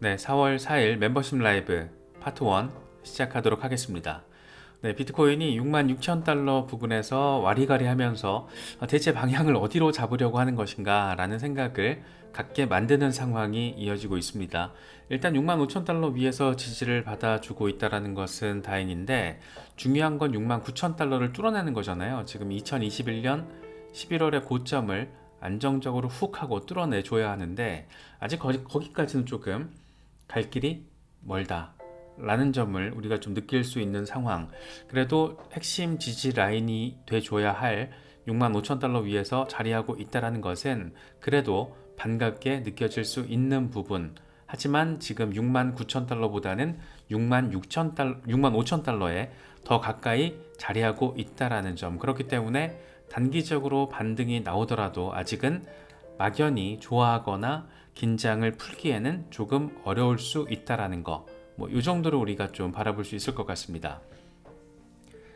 네, 4월 4일 멤버십 라이브 파트 1 시작하도록 하겠습니다. 네, 비트코인이 66,000달러 부근에서 와리가리 하면서 대체 방향을 어디로 잡으려고 하는 것인가 라는 생각을 갖게 만드는 상황이 이어지고 있습니다. 일단 65,000달러 위에서 지지를 받아주고 있다는 것은 다행인데, 중요한 건 69,000달러를 뚫어내는 거잖아요. 지금 2021년 11월의 고점을 안정적으로 훅 하고 뚫어내줘야 하는데, 아직 거기까지는 조금 갈 길이 멀다 라는 점을 우리가 좀 느낄 수 있는 상황. 그래도 핵심 지지 라인이 돼줘야 할 65,000달러 위에서 자리하고 있다는 것은 그래도 반갑게 느껴질 수 있는 부분. 하지만 지금 69,000달러보다는 65,000달러에 더 가까이 자리하고 있다는 점. 그렇기 때문에 단기적으로 반등이 나오더라도 아직은 막연히 좋아하거나 긴장을 풀기에는 조금 어려울 수 있다는 거, 이 정도로 우리가 좀 바라볼 수 있을 것 같습니다.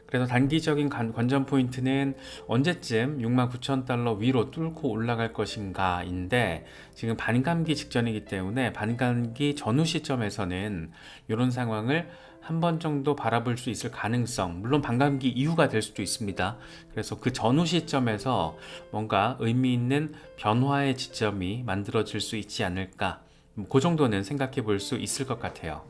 그래서 단기적인 관전 포인트는 언제쯤 69,000달러 위로 뚫고 올라갈 것인가 인데, 지금 반감기 직전이기 때문에 반감기 전후 시점에서는 이런 상황을 한 번 정도 바라볼 수 있을 가능성, 물론 반감기 이후가 될 수도 있습니다. 그래서 그 전후 시점에서 뭔가 의미 있는 변화의 지점이 만들어질 수 있지 않을까, 그 정도는 생각해 볼 수 있을 것 같아요.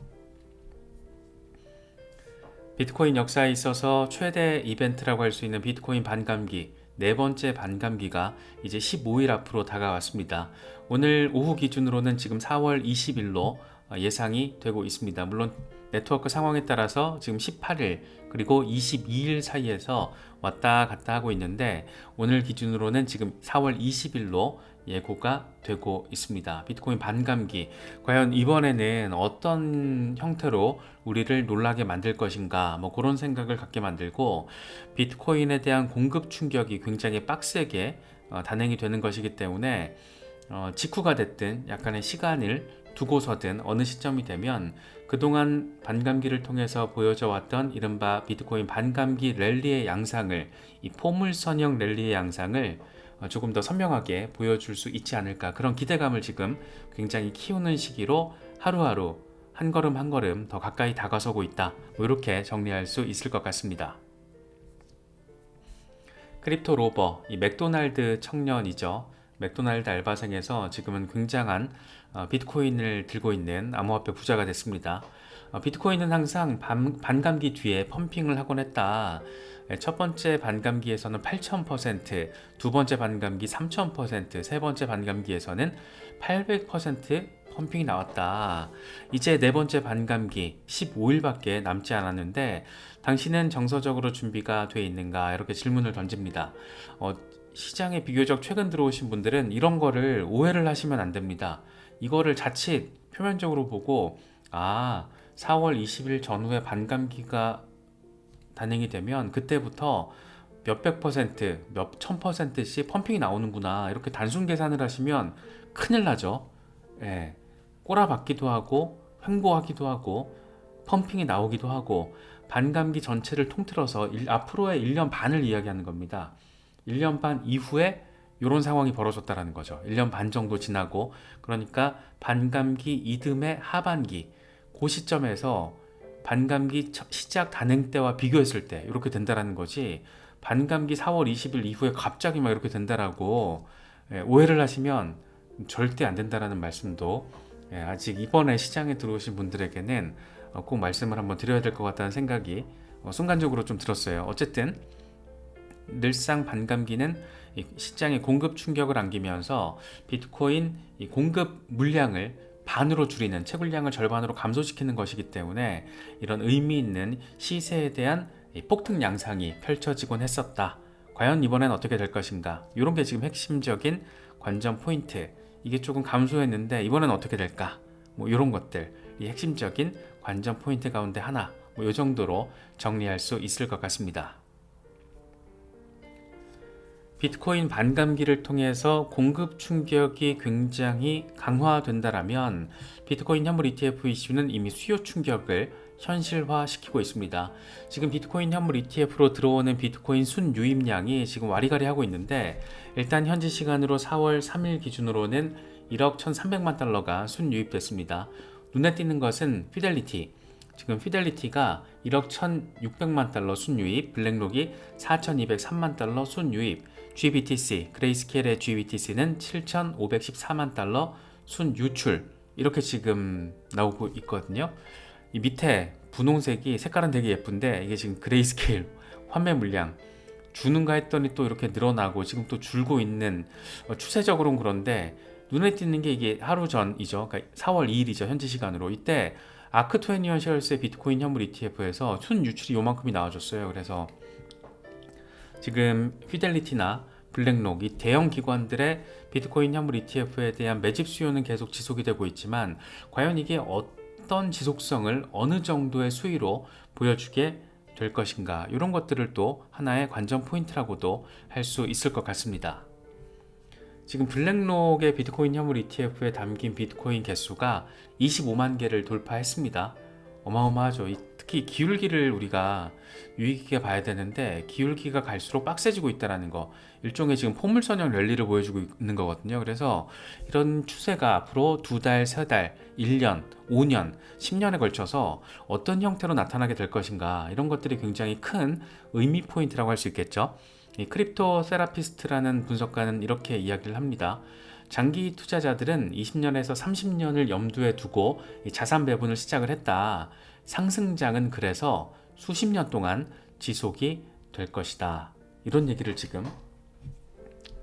비트코인 역사에 있어서 최대 이벤트라고 할 수 있는 비트코인 반감기, 네 번째 반감기가 이제 15일 앞으로 다가왔습니다. 오늘 오후 기준으로는 지금 4월 20일로 예상이 되고 있습니다. 물론 네트워크 상황에 따라서 지금 18일 그리고 22일 사이에서 왔다 갔다 하고 있는데, 오늘 기준으로는 지금 4월 20일로 예고가 되고 있습니다. 비트코인 반감기, 과연 이번에는 어떤 형태로 우리를 놀라게 만들 것인가, 그런 생각을 갖게 만들고, 비트코인에 대한 공급 충격이 굉장히 빡세게 단행이 되는 것이기 때문에 직후가 됐든 약간의 시간을 두고서든 어느 시점이 되면 그동안 반감기를 통해서 보여져 왔던 이른바 비트코인 반감기 랠리의 양상을, 이 포물선형 랠리의 양상을 조금 더 선명하게 보여줄 수 있지 않을까, 그런 기대감을 지금 굉장히 키우는 시기로 하루하루 한 걸음 한 걸음 더 가까이 다가서고 있다, 이렇게 정리할 수 있을 것 같습니다. 크립토 로버, 이 맥도날드 청년이죠. 맥도날드 알바생에서 지금은 굉장한 비트코인을 들고 있는 암호화폐 부자가 됐습니다. 비트코인은 항상 반감기 뒤에 펌핑을 하곤 했다. 첫 번째 반감기에서는 8,000%, 두 번째 반감기 3,000%, 세 번째 반감기에서는 800% 펌핑이 나왔다. 이제 네 번째 반감기 15일밖에 남지 않았는데 당신은 정서적으로 준비가 돼 있는가, 이렇게 질문을 던집니다. 시장에 비교적 최근 들어오신 분들은 이런 거를 오해를 하시면 안 됩니다. 이거를 자칫 표면적으로 보고 4월 20일 전후에 반감기가 단행이 되면 그때부터 몇백 퍼센트, 몇천 퍼센트씩 펌핑이 나오는구나, 이렇게 단순 계산을 하시면 큰일 나죠. 예, 꼬라박기도 하고 횡보하기도 하고 펌핑이 나오기도 하고, 반감기 전체를 통틀어서 앞으로의 1년 반을 이야기하는 겁니다. 1년 반 이후에 이런 상황이 벌어졌다는 거죠. 1년 반 정도 지나고, 그러니까 반감기 이듬해 하반기, 그 시점에서 반감기 시작 단행 때와 비교했을 때 이렇게 된다는 거지, 반감기 4월 20일 이후에 갑자기 막 이렇게 된다라고 오해를 하시면 절대 안 된다는 말씀도 아직 이번에 시장에 들어오신 분들에게는 꼭 말씀을 한번 드려야 될 것 같다는 생각이 순간적으로 좀 들었어요. 어쨌든 늘상 반감기는 시장의 공급 충격을 안기면서 비트코인 공급 물량을 반으로 줄이는, 채굴량을 절반으로 감소시키는 것이기 때문에 이런 의미 있는 시세에 대한 폭등 양상이 펼쳐지곤 했었다. 과연 이번엔 어떻게 될 것인가, 이런 게 지금 핵심적인 관전 포인트. 이게 조금 감소했는데 이번엔 어떻게 될까, 이런 것들, 이 핵심적인 관전 포인트 가운데 하나, 이 정도로 정리할 수 있을 것 같습니다. 비트코인 반감기를 통해서 공급 충격이 굉장히 강화된다라면 비트코인 현물 ETF 이슈는 이미 수요 충격을 현실화시키고 있습니다. 지금 비트코인 현물 ETF로 들어오는 비트코인 순유입량이 지금 와리가리 하고 있는데, 일단 현지 시간으로 4월 3일 기준으로는 1억 1,300만 달러가 순유입됐습니다. 눈에 띄는 것은 피델리티. 지금 피델리티가 1억 1,600만 달러 순유입, 블랙록이 4,203만 달러 순유입, GBTC, 그레이스케일의 GBTC는 7,514만 달러 순유출, 이렇게 지금 나오고 있거든요. 이 밑에 분홍색이 색깔은 되게 예쁜데 이게 지금 그레이스케일 환매 물량 주는가 했더니 또 이렇게 늘어나고 지금 또 줄고 있는, 추세적으로는 그런데 눈에 띄는 게 이게 하루 전이죠. 그러니까 4월 2일이죠. 현지 시간으로. 이때 아크21 셰어스의 비트코인 현물 ETF에서 순 유출이 요만큼이 나와줬어요. 그래서 지금 피델리티나 블랙록 이 대형 기관들의 비트코인 현물 ETF에 대한 매집 수요는 계속 지속이 되고 있지만 과연 이게 어떤 지속성을 어느 정도의 수위로 보여주게 될 것인가, 이런 것들을 또 하나의 관전 포인트라고도 할 수 있을 것 같습니다. 지금 블랙록의 비트코인 현물 ETF에 담긴 비트코인 개수가 25만 개를 돌파했습니다. 어마어마하죠. 특히 기울기를 우리가 유의 깊게 봐야 되는데 기울기가 갈수록 빡세지고 있다는 거, 일종의 지금 포물선형 랠리를 보여주고 있는 거거든요. 그래서 이런 추세가 앞으로 2달, 3달, 1년, 5년, 10년에 걸쳐서 어떤 형태로 나타나게 될 것인가, 이런 것들이 굉장히 큰 의미 포인트라고 할 수 있겠죠. 이 크립토 세라피스트라는 분석가는 이렇게 이야기를 합니다. 장기 투자자들은 20년에서 30년을 염두에 두고 자산 배분을 시작을 했다. 상승장은 그래서 수십 년 동안 지속이 될 것이다. 이런 얘기를 지금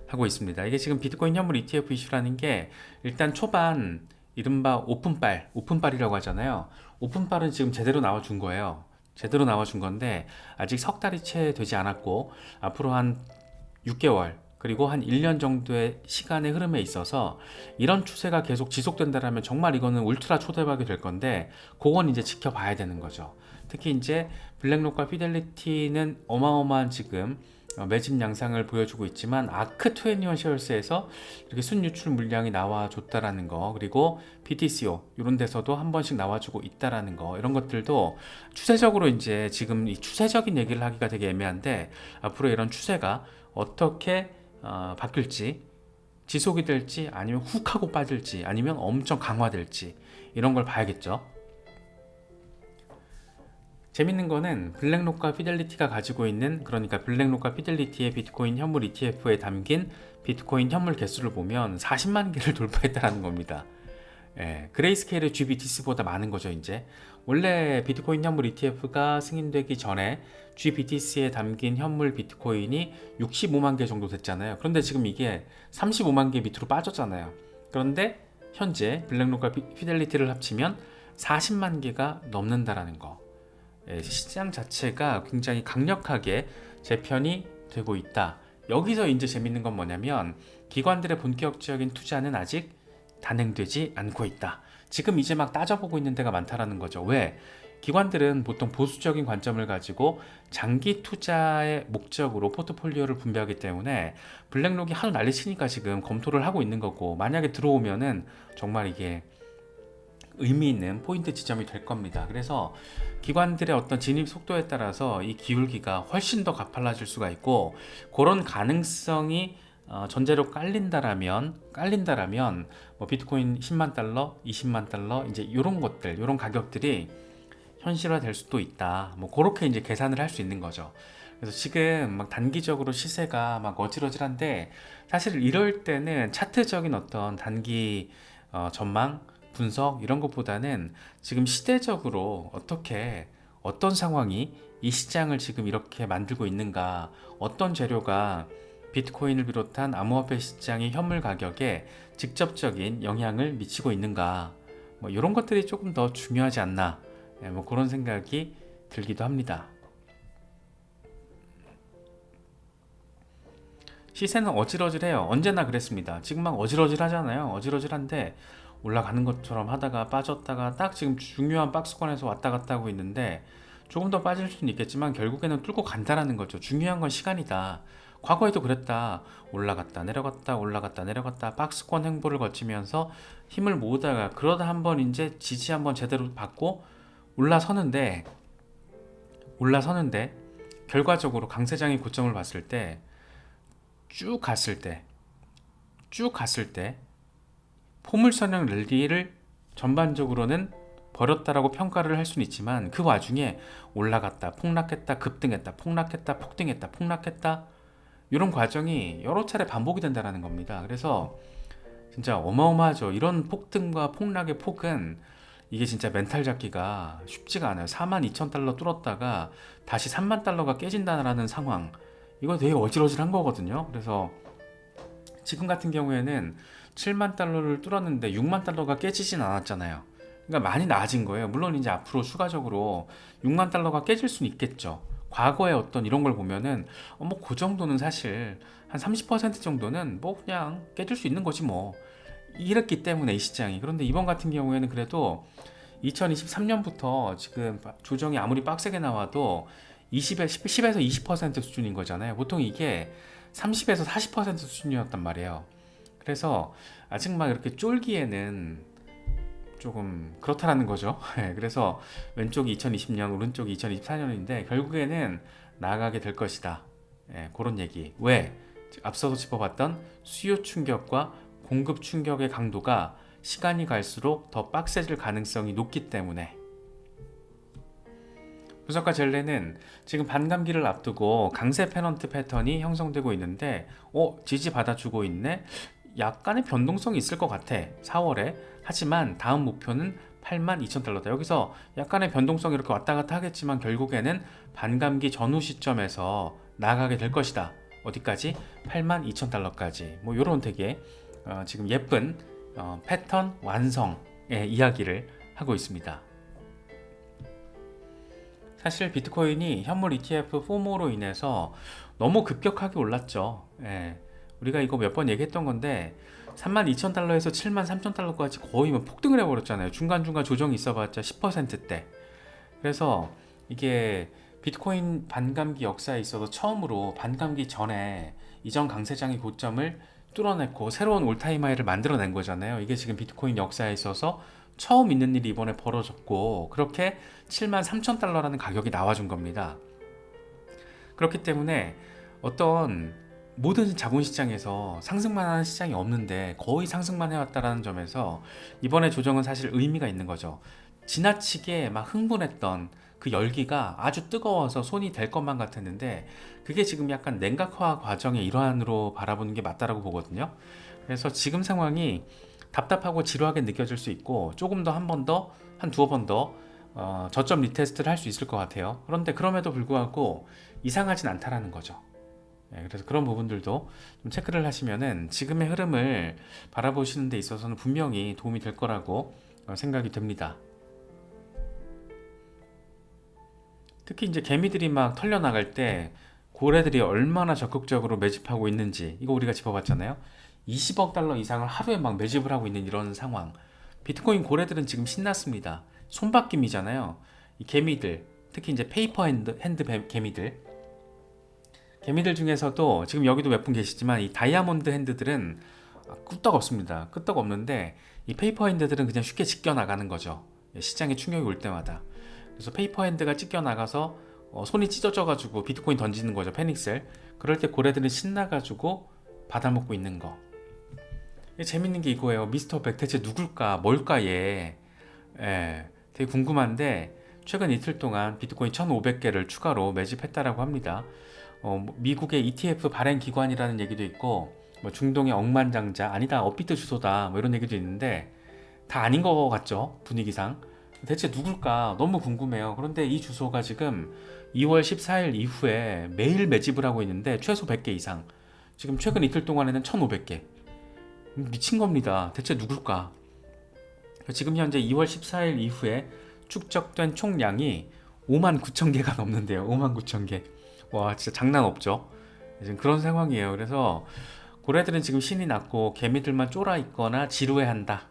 하고 있습니다. 이게 지금 비트코인 현물 ETF 이슈라는 게 일단 초반 이른바 오픈빨이라고 하잖아요. 오픈빨은 지금 제대로 나와준 거예요. 제대로 나와준 건데 아직 석 달이 채 되지 않았고 앞으로 한 6개월 그리고 한 1년 정도의 시간의 흐름에 있어서 이런 추세가 계속 지속된다면 정말 이거는 울트라 초대박이 될 건데 그건 이제 지켜봐야 되는 거죠. 특히 이제 블랙록과 피델리티는 어마어마한 지금 매집 양상을 보여주고 있지만 아크21 셰어스에서 이렇게 순유출 물량이 나와줬다라는 거, 그리고 BTCO 이런 데서도 한 번씩 나와주고 있다라는 거, 이런 것들도 추세적으로 이제 지금 이 추세적인 얘기를 하기가 되게 애매한데 앞으로 이런 추세가 어떻게 바뀔지, 지속이 될지 아니면 훅 하고 빠질지 아니면 엄청 강화될지 이런 걸 봐야겠죠. 재밌는 거는 블랙록과 피델리티가 가지고 있는, 그러니까 블랙록과 피델리티의 비트코인 현물 ETF에 담긴 비트코인 현물 개수를 보면 40만 개를 돌파했다는 겁니다. 그레이스케일의 GBTC보다 많은 거죠. 이제 원래 비트코인 현물 ETF가 승인되기 전에 GBTC에 담긴 현물 비트코인이 65만 개 정도 됐잖아요. 그런데 지금 이게 35만 개 밑으로 빠졌잖아요. 그런데 현재 블랙록과 피델리티를 합치면 40만 개가 넘는다라는 거. 시장 자체가 굉장히 강력하게 재편이 되고 있다. 여기서 이제 재밌는 건 뭐냐면 기관들의 본격적인 투자는 아직 단행되지 않고 있다. 지금 이제 막 따져보고 있는 데가 많다라는 거죠. 왜? 기관들은 보통 보수적인 관점을 가지고 장기 투자의 목적으로 포트폴리오를 분배하기 때문에 블랙록이 하도 난리치니까 지금 검토를 하고 있는 거고, 만약에 들어오면은 정말 이게 의미 있는 포인트 지점이 될 겁니다. 그래서 기관들의 어떤 진입 속도에 따라서 이 기울기가 훨씬 더 가팔라질 수가 있고, 그런 가능성이 전제로 깔린다라면 뭐 비트코인 10만 달러, 20만 달러 이제 이런 것들, 이런 가격들이 현실화될 수도 있다. 뭐 그렇게 이제 계산을 할 수 있는 거죠. 그래서 지금 막 단기적으로 시세가 막 어질어질한데 사실 이럴 때는 차트적인 어떤 단기 전망 분석 이런 것보다는 지금 시대적으로 어떤 상황이 이 시장을 지금 이렇게 만들고 있는가, 어떤 재료가 비트코인을 비롯한 암호화폐 시장의 현물 가격에 직접적인 영향을 미치고 있는가, 뭐 이런 것들이 조금 더 중요하지 않나, 뭐 그런 생각이 들기도 합니다. 시세는 어질어질해요. 언제나 그랬습니다. 지금 막 어질어질하잖아요. 어질어질한데 올라가는 것처럼 하다가 빠졌다가 딱 지금 중요한 박스권에서 왔다 갔다 하고 있는데 조금 더 빠질 수는 있겠지만 결국에는 뚫고 간다라는 거죠. 중요한 건 시간이다. 과거에도 그랬다. 올라갔다 내려갔다 올라갔다 내려갔다 박스권 행보를 거치면서 힘을 모으다가 그러다 한번 이제 지지 한번 제대로 받고 올라서는데 결과적으로 강세장의 고점을 봤을 때 쭉 갔을 때 포물선형 랠리를 전반적으로는 버렸다라고 평가를 할 수는 있지만 그 와중에 올라갔다 폭락했다 급등했다 폭락했다 폭등했다 폭락했다 이런 과정이 여러 차례 반복이 된다는 겁니다. 그래서 진짜 어마어마하죠. 이런 폭등과 폭락의 폭은 이게 진짜 멘탈 잡기가 쉽지가 않아요. 42,000달러 뚫었다가 다시 3만 달러가 깨진다는 상황, 이거 되게 어질어질한 거거든요. 그래서 지금 같은 경우에는 7만 달러를 뚫었는데 6만 달러가 깨지진 않았잖아요. 그러니까 많이 나아진 거예요. 물론 이제 앞으로 추가적으로 6만 달러가 깨질 수는 있겠죠. 과거의 어떤 이런 걸 보면은 뭐 그 정도는 사실 한 30% 정도는 뭐 그냥 깨질 수 있는 거지 뭐, 이랬기 때문에 이 시장이. 그런데 이번 같은 경우에는 그래도 2023년부터 지금 조정이 아무리 빡세게 나와도 10에서 20% 수준인 거잖아요. 보통 이게 30에서 40% 수준이었단 말이에요. 그래서 아직 막 이렇게 쫄기에는 조금 그렇다라는 거죠. 그래서 왼쪽이 2020년, 오른쪽이 2024년인데 결국에는 나아가게 될 것이다. 그런 얘기. 왜? 앞서서 짚어봤던 수요 충격과 공급 충격의 강도가 시간이 갈수록 더 빡세질 가능성이 높기 때문에. 분석가 젤레는 지금 반감기를 앞두고 강세 페넌트 패턴이 형성되고 있는데 지지받아주고 있네? 약간의 변동성이 있을 것 같아 4월에. 하지만 다음 목표는 82,000달러다. 여기서 약간의 변동성이 이렇게 왔다 갔다 하겠지만 결국에는 반감기 전후 시점에서 나가게 될 것이다. 어디까지? 82,000달러까지. 뭐 이런 되게 지금 예쁜 패턴 완성의 이야기를 하고 있습니다. 사실 비트코인이 현물 ETF 포모로 인해서 너무 급격하게 올랐죠. 우리가 이거 몇 번 얘기했던 건데 32,000달러에서 73,000달러까지 거의 뭐 폭등을 해버렸잖아요. 중간중간 조정이 있어봤자 10%대. 그래서 이게 비트코인 반감기 역사에 있어서 처음으로 반감기 전에 이전 강세장의 고점을 뚫어냈고 새로운 올타임 하이를 만들어낸 거잖아요. 이게 지금 비트코인 역사에 있어서 처음 있는 일이 이번에 벌어졌고, 그렇게 73,000달러라는 가격이 나와준 겁니다. 그렇기 때문에 어떤 모든 자본시장에서 상승만 하는 시장이 없는데 거의 상승만 해왔다는 점에서 이번에 조정은 사실 의미가 있는 거죠. 지나치게 막 흥분했던 그 열기가 아주 뜨거워서 손이 될 것만 같았는데 그게 지금 약간 냉각화 과정의 일환으로 바라보는 게 맞다라고 보거든요. 그래서 지금 상황이 답답하고 지루하게 느껴질 수 있고 조금 더 한 번 더, 한 두어 번 더 저점 리테스트를 할 수 있을 것 같아요. 그런데 그럼에도 불구하고 이상하진 않다라는 거죠. 그래서 그런 부분들도 좀 체크를 하시면은 지금의 흐름을 바라보시는 데 있어서는 분명히 도움이 될 거라고 생각이 됩니다. 특히 이제 개미들이 막 털려나갈 때 고래들이 얼마나 적극적으로 매집하고 있는지 이거 우리가 짚어봤잖아요. 20억 달러 이상을 하루에 막 매집을 하고 있는 이런 상황. 비트코인 고래들은 지금 신났습니다. 손바뀜이잖아요. 이 개미들, 특히 이제 페이퍼 핸드 개미들 중에서도 지금 여기도 몇 분 계시지만 이 다이아몬드 핸드들은 끄떡 없습니다. 끄떡 없는데 이 페이퍼 핸드들은 그냥 쉽게 찢겨 나가는 거죠. 시장에 충격이 올 때마다. 그래서 페이퍼 핸드가 찢겨 나가서 손이 찢어져 가지고 비트코인 던지는 거죠. 패닉셀. 그럴 때 고래들은 신나가지고 받아먹고 있는 거. 재밌는 게 이거예요. 미스터 백 대체 누굴까? 뭘까 얘? 되게 궁금한데 최근 이틀 동안 비트코인 1,500개를 추가로 매집했다라고 합니다. 미국의 ETF 발행 기관이라는 얘기도 있고 뭐 중동의 억만장자 아니다 업비트 주소다 뭐 이런 얘기도 있는데 다 아닌 것 같죠, 분위기상. 대체 누굴까 너무 궁금해요. 그런데 이 주소가 지금 2월 14일 이후에 매일 매집을 하고 있는데 최소 100개 이상, 지금 최근 이틀 동안에는 1,500개. 미친 겁니다. 대체 누굴까? 지금 현재 2월 14일 이후에 축적된 총량이 59,000개가 넘는데요. 59,000개. 와, 진짜 장난 없죠. 지금 그런 상황이에요. 그래서 고래들은 지금 신이 났고 개미들만 쫄아 있거나 지루해한다.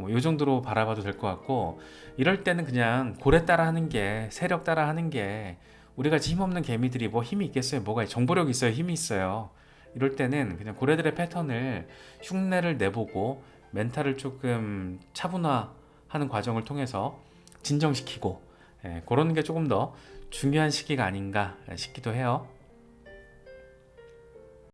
이 정도로 바라봐도 될 것 같고, 이럴 때는 그냥 고래 따라 하는 게, 세력 따라 하는 게, 우리같이 힘없는 개미들이 뭐 힘이 있겠어요? 뭐가 정보력이 있어요? 힘이 있어요? 이럴 때는 그냥 고래들의 패턴을 흉내를 내보고 멘탈을 조금 차분화하는 과정을 통해서 진정시키고, 그런 게 조금 더 중요한 시기가 아닌가 싶기도 해요.